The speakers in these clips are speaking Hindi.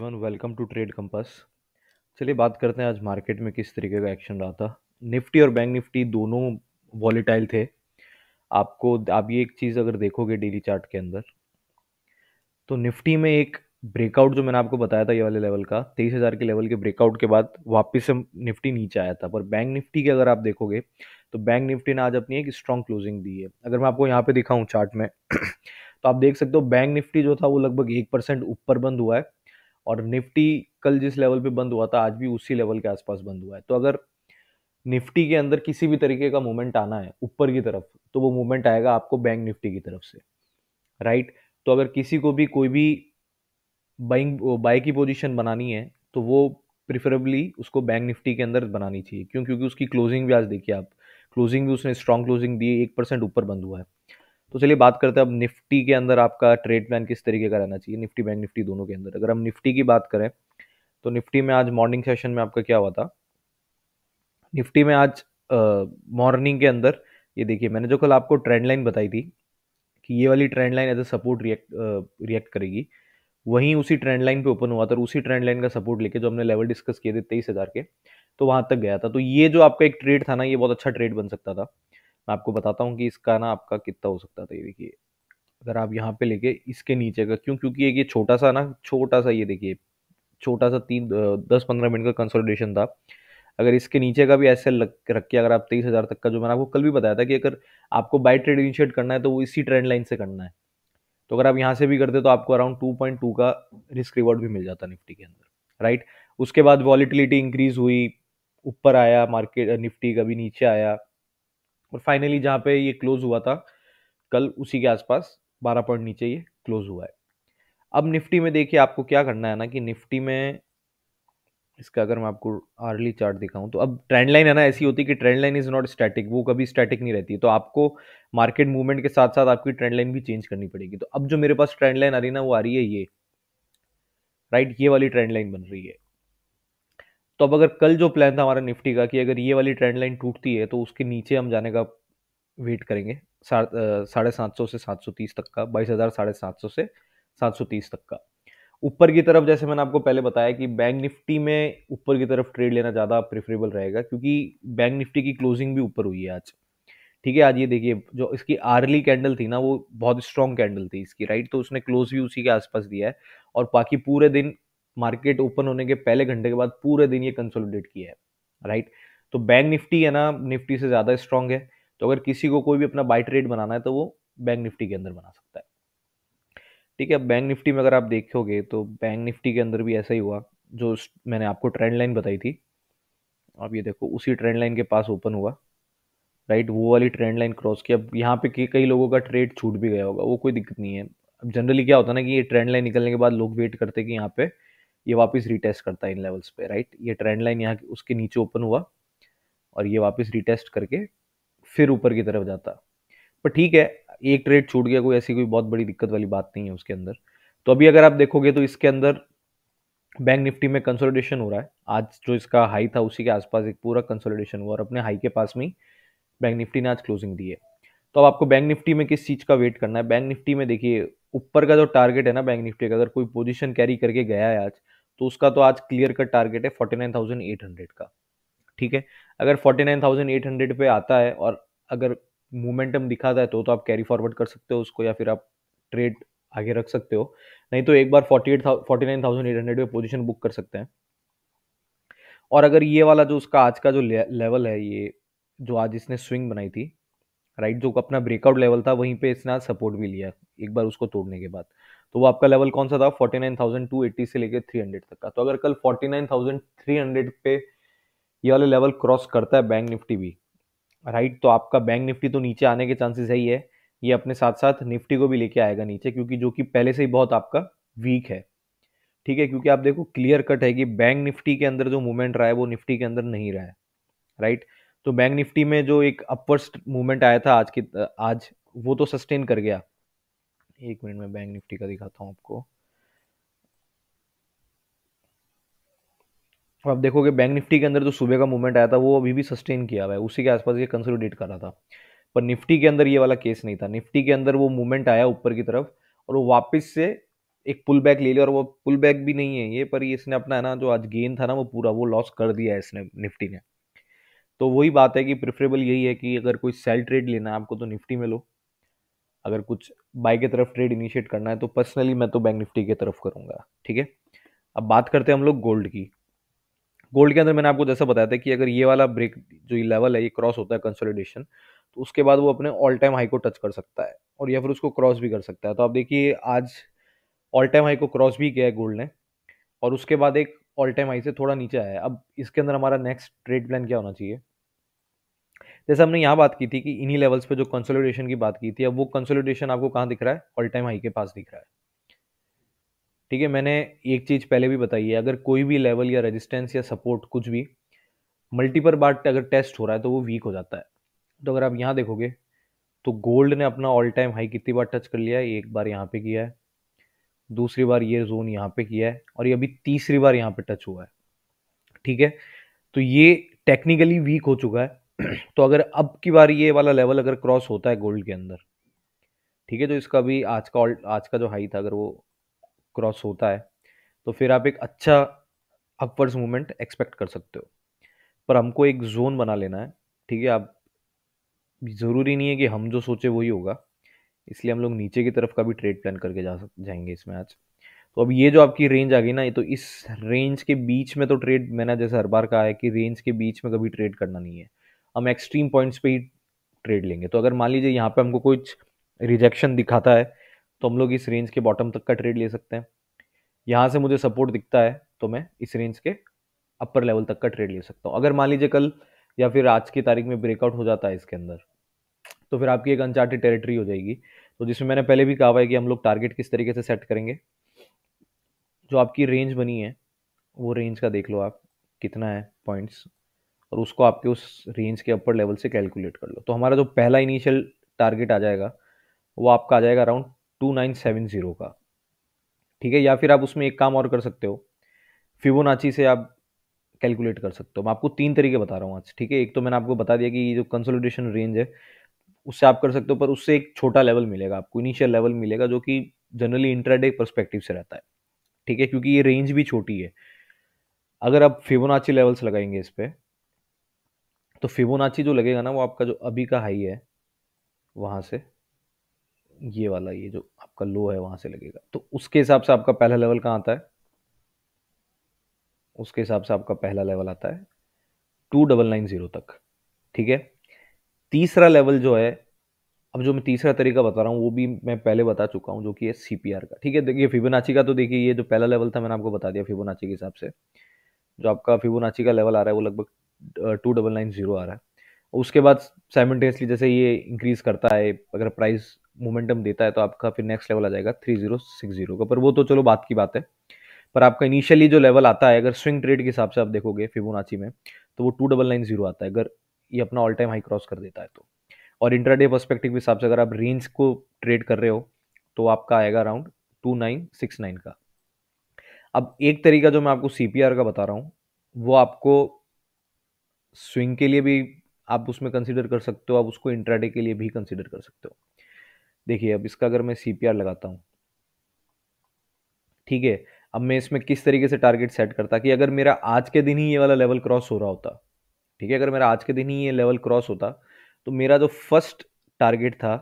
Everyone, welcome to Trade Compass. चलिए बात करते हैं आज मार्केट में किस तरीके का एक्शन रहा था। निफ्टी और बैंक निफ्टी दोनों वॉलेटाइल थे। आप ये एक चीज़ अगर देखोगे डेली चार्ट के अंदर, तो निफ्टी में एक ब्रेकआउट जो मैंने आपको बताया था ये वाले लेवल का 23,000 के लेवल के ब्रेकआउट के बाद वापस से निफ्टी नीचे आया था। पर बैंक निफ्टी के अगर आप देखोगे तो बैंक निफ्टी ने आज अपनी एक स्ट्रॉन्ग क्लोजिंग दी है। अगर मैं आपको यहाँ पे दिखाऊं चार्ट में तो आप देख सकते हो बैंक निफ्टी जो था वो लगभग 1% ऊपर बंद हुआ है, और निफ्टी कल जिस लेवल पे बंद हुआ था आज भी उसी लेवल के आसपास बंद हुआ है। तो अगर निफ्टी के अंदर किसी भी तरीके का मूवमेंट आना है ऊपर की तरफ, तो वो मूवमेंट आएगा आपको बैंक निफ्टी की तरफ से, राइट। तो अगर किसी को भी कोई भी बाई की पोजीशन बनानी है तो वो प्रिफरेबली उसको बैंक निफ्टी के अंदर बनानी चाहिए। क्यों? क्योंकि उसकी क्लोजिंग भी आज देखिए आप, क्लोजिंग भी उसने स्ट्रॉन्ग क्लोजिंग दी है, 1% ऊपर बंद हुआ है। तो चलिए बात करते हैं अब निफ्टी के अंदर आपका ट्रेड प्लान किस तरीके का रहना चाहिए, निफ्टी बैंक निफ्टी दोनों के अंदर। अगर हम निफ्टी की बात करें तो निफ्टी में आज मॉर्निंग सेशन में आपका क्या हुआ था। निफ्टी में आज मॉर्निंग के अंदर ये देखिए, मैंने जो कल आपको ट्रेंड लाइन बताई थी कि ये वाली trend line as a support react करेगी, वहीं उसी ट्रेंड लाइन पे ओपन हुआ था और उसी ट्रेंड लाइन का सपोर्ट लेके जो हमने लेवल डिस्कस किए थे 23,000 के, तो वहां तक गया था। तो ये जो आपका एक ट्रेड था ना, ये बहुत अच्छा ट्रेड बन सकता था। मैं आपको बताता हूँ कि इसका ना आपका कितना हो सकता था। ये देखिए, अगर आप यहाँ पे लेके इसके नीचे का, क्योंकि एक ये छोटा सा ये देखिए, छोटा सा 10-15 मिनट का कंसोलिडेशन था। अगर इसके नीचे का भी ऐसे रख के अगर आप 23,000 तक का, जो मैंने आपको कल भी बताया था कि अगर आपको बाई ट्रेड इनिशिएट करना है तो वो इसी ट्रेंड लाइन से करना है। तो अगर आप यहाँ से भी करते तो आपको अराउंड 2.2 का रिस्क रिवॉर्ड भी मिल जाता निफ्टी के अंदर, राइट। उसके बाद वॉलिटिलिटी इंक्रीज हुई, ऊपर आया मार्केट, निफ्टी कभी नीचे आया, और फाइनली जहाँ पे ये क्लोज हुआ था कल उसी के आसपास 12 पॉइंट नीचे ये क्लोज हुआ है। अब निफ्टी में देखिए आपको क्या करना है ना, कि निफ्टी में इसका अगर मैं आपको आर्ली चार्ट दिखाऊं तो अब ट्रेंड लाइन है ना, ऐसी होती है कि trend line is not static, वो कभी स्टैटिक नहीं रहती। तो आपको मार्केट मूवमेंट के साथ साथ आपकी ट्रेंड लाइन भी चेंज करनी पड़ेगी। तो अब जो मेरे पास ट्रेंड लाइन आ रही है ना, वो आ रही है ये, राइट, ये वाली ट्रेंड लाइन बन रही है। तो अब अगर कल जो प्लान था हमारा निफ्टी का कि अगर ये वाली ट्रेंड लाइन टूटती है तो उसके नीचे हम जाने का वेट करेंगे, 750 से 730 तक का, 22,000 750 से 730 तक का। ऊपर की तरफ जैसे मैंने आपको पहले बताया कि बैंक निफ्टी में ऊपर की तरफ ट्रेड लेना ज़्यादा प्रेफरेबल रहेगा, क्योंकि बैंक निफ्टी की क्लोजिंग भी ऊपर हुई है आज। ठीक है, आज ये देखिए जो इसकी आर्ली कैंडल थी ना, वो बहुत स्ट्रॉन्ग कैंडल थी इसकी, राइट। तो उसने क्लोज भी उसी के आसपास दिया है, और बाकी पूरे दिन मार्केट ओपन होने के पहले घंटे के बाद पूरे दिन ये कंसोलिडेट किया है, राइट। तो बैंक निफ्टी है ना, निफ्टी से ज़्यादा स्ट्रॉन्ग है। तो अगर किसी को कोई भी अपना बाई ट्रेड बनाना है तो वो बैंक निफ्टी के अंदर बना सकता है। ठीक है, बैंक निफ्टी में अगर आप देखोगे तो बैंक निफ्टी के अंदर भी ऐसा ही हुआ, जो मैंने आपको ट्रेंड लाइन बताई थी। आप ये देखो उसी ट्रेंड लाइन के पास ओपन हुआ, राइट, वो वाली ट्रेंड लाइन क्रॉस की। अब यहाँ पे कई लोगों का ट्रेड छूट भी गया होगा, वो कोई दिक्कत नहीं है। अब जनरली क्या होता है ना कि ये ट्रेंड लाइन निकलने के बाद लोग वेट करते हैं कि यहाँ पे ये वापस रिटेस्ट करता है इन लेवल्स पे, राइट। ये ट्रेंड लाइन यहाँ उसके नीचे ओपन हुआ और ये वापस रिटेस्ट करके फिर ऊपर की तरफ जाता। पर ठीक है, एक ट्रेड छूट गया, कोई ऐसी कोई बहुत बड़ी दिक्कत वाली बात नहीं है उसके अंदर। तो अभी अगर आप देखोगे तो इसके अंदर बैंक निफ्टी में कंसोलिडेशन हो रहा है। आज जो इसका हाई था उसी के आसपास एक पूरा कंसोलिडेशन हुआ, और अपने हाई के पास में ही बैंक निफ्टी ने आज क्लोजिंग दी है। तो अब आपको बैंक निफ्टी में किस चीज का वेट करना है। बैंक निफ्टी में देखिए ऊपर का जो टारगेट है ना बैंक निफ्टी का, अगर कोई पोजीशन कैरी करके गया है आज, तो उसका तो आज क्लियर कट टारगेट है 49,800 का। ठीक है, अगर 49,800 पे आता है और अगर मोमेंटम दिखाता है तो आप कैरी फॉरवर्ड कर सकते हो उसको, या फिर आप ट्रेड आगे रख सकते हो। नहीं तो एक बार 49,800 पे पोजीशन बुक कर सकते हैं। और अगर ये वाला जो उसका आज का जो लेवल है, ये जो आज इसने स्विंग बनाई थी, राइट, जो अपना ब्रेकआउट लेवल था वहीं पे इसने आज सपोर्ट भी लिया एक बार उसको तोड़ने के बाद। तो वो आपका लेवल कौन सा था, 49,280 से लेकर 300 तक का। तो अगर कल 49,300 पे ये वाले लेवल क्रॉस करता है बैंक निफ्टी भी, राइट, तो आपका बैंक निफ्टी तो नीचे आने के चांसेस है ही है। ये अपने साथ साथ निफ्टी को भी लेके आएगा नीचे, क्योंकि जो कि पहले से ही बहुत आपका वीक है। ठीक है, क्योंकि आप देखो क्लियर कट है कि बैंक निफ्टी के अंदर जो मूवमेंट रहा है वो निफ्टी के अंदर नहीं रहा है, राइट। तो बैंक निफ्टी में जो एक अपवर्ड मूवमेंट आया था आज वो तो सस्टेन कर गया। एक मिनट में बैंक निफ्टी का दिखाता हूँ आपको। अब आप देखोगे बैंक निफ्टी के अंदर जो सुबह का मूवमेंट आया था वो अभी भी सस्टेन किया हुआ है, उसी के आसपास ये कंसोलिडेट कर रहा था। पर निफ्टी के अंदर ये वाला केस नहीं था। निफ्टी के अंदर वो मूवमेंट आया ऊपर की तरफ और वो वापस से एक पुल बैक ले लिया, और वो पुल बैक भी नहीं है ये, पर ये इसने अपना है ना जो आज गेन था ना वो पूरा वो लॉस कर दिया है इसने, निफ्टी ने। तो वही बात है कि प्रेफरेबल यही है कि अगर कोई सेल ट्रेड लेना है आपको तो निफ्टी में लो, अगर कुछ बाय की तरफ ट्रेड इनिशिएट करना है तो पर्सनली मैं तो बैंक निफ्टी की तरफ करूंगा। ठीक है, अब बात करते हैं हम लोग गोल्ड की। गोल्ड के अंदर मैंने आपको जैसा बताया था कि अगर ये वाला ब्रेक जो ये लेवल है ये क्रॉस होता है कंसोलिडेशन, तो उसके बाद वो अपने ऑल टाइम हाई को टच कर सकता है, और या फिर उसको क्रॉस भी कर सकता है। तो आप देखिए आज ऑल टाइम हाई को क्रॉस भी किया है गोल्ड ने, और उसके बाद एक ऑल टाइम हाई से थोड़ा नीचे आया है। अब इसके अंदर हमारा नेक्स्ट ट्रेड प्लान क्या होना चाहिए? जैसे हमने यहाँ बात की थी कि इन्हीं लेवल्स पे जो कंसोलिडेशन की बात की थी, अब वो कंसोलिडेशन आपको कहाँ दिख रहा है? ऑल टाइम हाई के पास दिख रहा है। ठीक है, मैंने एक चीज पहले भी बताई है, अगर कोई भी लेवल या रेजिस्टेंस या सपोर्ट कुछ भी मल्टीपल बार अगर टेस्ट हो रहा है तो वो वीक हो जाता है। तो अगर आप यहाँ देखोगे तो गोल्ड ने अपना ऑल टाइम हाई कितनी बार टच कर लिया है? एक बार यहाँ पे किया है, दूसरी बार ये जोन यहाँ पे किया है, और ये अभी तीसरी बार यहाँ पे टच हुआ है। ठीक है, तो ये टेक्निकली वीक हो चुका है। तो अगर अब की बार ये वाला लेवल अगर क्रॉस होता है गोल्ड के अंदर, ठीक है, तो इसका भी आज का जो हाई था अगर वो क्रॉस होता है, तो फिर आप एक अच्छा अपवर्ड्स मूवमेंट एक्सपेक्ट कर सकते हो। पर हमको एक जोन बना लेना है। ठीक है, आप ज़रूरी नहीं है कि हम जो सोचे वही होगा, इसलिए हम लोग नीचे की तरफ का भी ट्रेड प्लान करके जाएंगे इसमें आज। तो अब ये जो आपकी रेंज आ गई ना, ये तो इस रेंज के बीच में तो ट्रेड, मैंने जैसे हर बार कहा है कि रेंज के बीच में कभी ट्रेड करना नहीं है, हम एक्सट्रीम पॉइंट्स पे ही ट्रेड लेंगे। तो अगर मान लीजिए यहाँ पे हमको कुछ रिजेक्शन दिखाता है तो हम लोग इस रेंज के बॉटम तक का ट्रेड ले सकते हैं। यहाँ से मुझे सपोर्ट दिखता है तो मैं इस रेंज के अपर लेवल तक का ट्रेड ले सकता हूँ। अगर मान लीजिए कल या फिर आज की तारीख में ब्रेकआउट हो जाता है इसके अंदर, तो फिर आपकी एक अनचार्टेड टेरिटरी हो जाएगी। तो जिसमें मैंने पहले भी कहा हुआ है कि हम लोग टारगेट किस तरीके से सेट करेंगे, जो आपकी रेंज बनी है वो रेंज का देख लो आप कितना है पॉइंट्स, और उसको आपके उस रेंज के अपर लेवल से कैलकुलेट कर लो। तो हमारा जो पहला इनिशियल टारगेट आ जाएगा वो आपका आ जाएगा अराउंड 2970 का। ठीक है, या फिर आप उसमें एक काम और कर सकते हो, फिबोनाची से आप कैलकुलेट कर सकते हो। मैं आपको तीन तरीके बता रहा हूँ आज। ठीक है, एक तो मैंने आपको बता दिया कि ये जो कंसोलिडेशन रेंज है उससे आप कर सकते हो, पर उससे एक छोटा लेवल मिलेगा आपको, इनिशियल लेवल मिलेगा, जो कि जनरली इंट्राडे पर्सपेक्टिव से रहता है। ठीक है, क्योंकि ये रेंज भी छोटी है। अगर आप फिबोनाची लेवल्स लगाएंगे इस पे, तो फिबोनाची जो लगेगा ना वो आपका जो अभी का हाई है वहां से, ये वाला ये जो आपका लो है वहां से लगेगा, तो उसके हिसाब से आपका पहला लेवल कहाँ आता है? उसके हिसाब से आपका पहला लेवल आता है 2990 तक। ठीक है, तीसरा लेवल जो है, अब जो मैं तीसरा तरीका बता रहा हूँ वो भी मैं पहले बता चुका हूँ, जो कि है सीपीआर का। ठीक है, देखिए फिबोनाची का तो देखिए ये जो पहला लेवल था मैंने आपको बता दिया फिबोनाची के हिसाब से, जो आपका फिबोनाची का लेवल आ रहा है वो लगभग 2990 आ रहा है। उसके बाद साइमल्टेनियसली जैसे ये इंक्रीज करता है, अगर प्राइस मोमेंटम देता है तो आपका फिर नेक्स्ट लेवल आ जाएगा 3060 का, पर वो तो चलो बात की बात है। पर आपका इनिशियली जो लेवल आता है अगर स्विंग ट्रेड के हिसाब से आप देखोगे फिबोनाची में, तो वो 2990 आता है अगर ये अपना ऑल टाइम हाई क्रॉस कर देता है तो। और इंट्राडे पर्सपेक्टिव के हिसाब से अगर आप रेंज को ट्रेड कर रहे हो तो आपका आएगा अराउंड 2969 का। अब एक तरीका जो मैं आपको सीपीआर का बता रहा हूँ वो आपको स्विंग के लिए भी आप उसमें कंसीडर कर सकते हो, आप उसको इंट्राडे के लिए भी कंसीडर कर सकते हो। देखिए अब इसका अगर मैं सीपीआर लगाता हूँ, ठीक है, अब मैं इसमें किस तरीके से टारगेट सेट करता कि अगर मेरा आज के दिन ही ये वाला लेवल क्रॉस हो रहा होता, ठीक है, अगर मेरा आज के दिन ही ये लेवल क्रॉस होता, तो मेरा जो फर्स्ट टारगेट था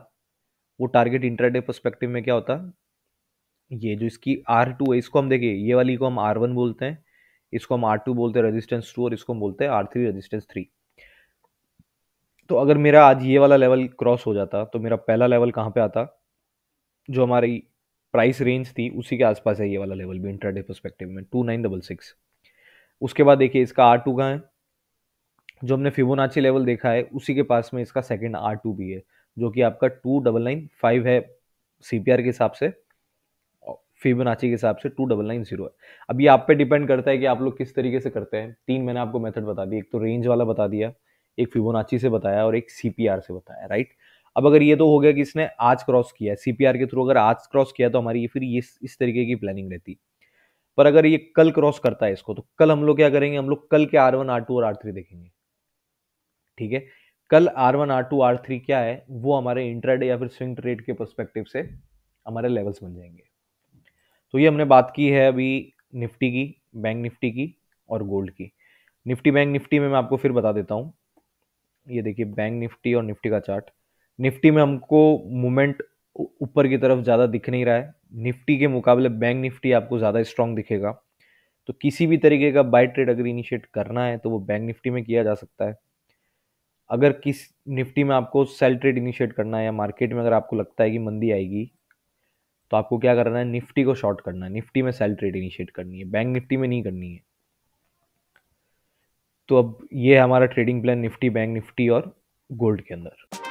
वो टारगेट इंट्राडे पर्सपेक्टिव में क्या होता, ये जो इसकी R2 है इसको हम देखिए, ये वाली को हम R1 बोलते हैं, इसको हम R2 बोलते हैं रेजिस्टेंस 2, और इसको हम बोलते हैं R3 रेजिस्टेंस 3। तो अगर मेरा आज ये वाला लेवल क्रॉस हो जाता तो मेरा पहला लेवल कहाँ पे आता, जो हमारी प्राइस रेंज थी उसी के आसपास है ये वाला लेवल भी इंट्राडे पर्सपेक्टिव में 2966। उसके बाद देखिए इसका R2 कहाँ है, जो हमने फिबोनाची लेवल देखा है उसी के पास में इसका सेकंड R2 भी है, जो कि आपका 2995 है सीपीआर के हिसाब से, फिबोनाची के हिसाब से 2990 है। अब ये आप पे डिपेंड करता है कि आप लोग किस तरीके से करते हैं। तीन मैंने आपको मेथड बता दिए, एक तो रेंज वाला बता दिया, एक फिबोनाची से बताया, और एक सीपीआर से बताया, राइट। अब अगर ये तो हो गया कि इसने आज क्रॉस किया है सीपीआर के थ्रू, अगर आज क्रॉस किया तो हमारी ये फिर ये इस तरीके की प्लानिंग रहती। पर अगर ये कल क्रॉस करता है इसको, तो कल हम लोग क्या करेंगे, हम लोग कल के R1 R2 और R3 देखेंगे। ठीक है, कल R1 R2 R3 क्या है वो हमारे इंट्राडे या फिर स्विंग ट्रेड के पर्सपेक्टिव से हमारे लेवल्स बन जाएंगे। तो ये हमने बात की है अभी निफ्टी की, बैंक निफ्टी की और गोल्ड की। निफ्टी बैंक निफ्टी में मैं आपको फिर बता देता हूँ। ये देखिए बैंक निफ्टी और निफ्टी का चार्ट। निफ्टी में हमको मूवमेंट ऊपर की तरफ ज़्यादा दिख नहीं रहा है। निफ्टी के मुकाबले बैंक निफ्टी आपको ज़्यादा स्ट्रांग दिखेगा। तो किसी भी तरीके का बाय ट्रेड अगर इनिशिएट करना है तो वो बैंक निफ्टी में किया जा सकता है। अगर किस निफ्टी में आपको सेल ट्रेड इनिशिएट करना है या मार्केट में अगर आपको लगता है कि मंदी आएगी तो आपको क्या करना है, निफ्टी को शॉर्ट करना है, निफ्टी में सेल ट्रेड इनिशिएट करनी है, बैंक निफ्टी में नहीं करनी है। तो अब ये हमारा trading plan Nifty, bank Nifty और गोल्ड के अंदर।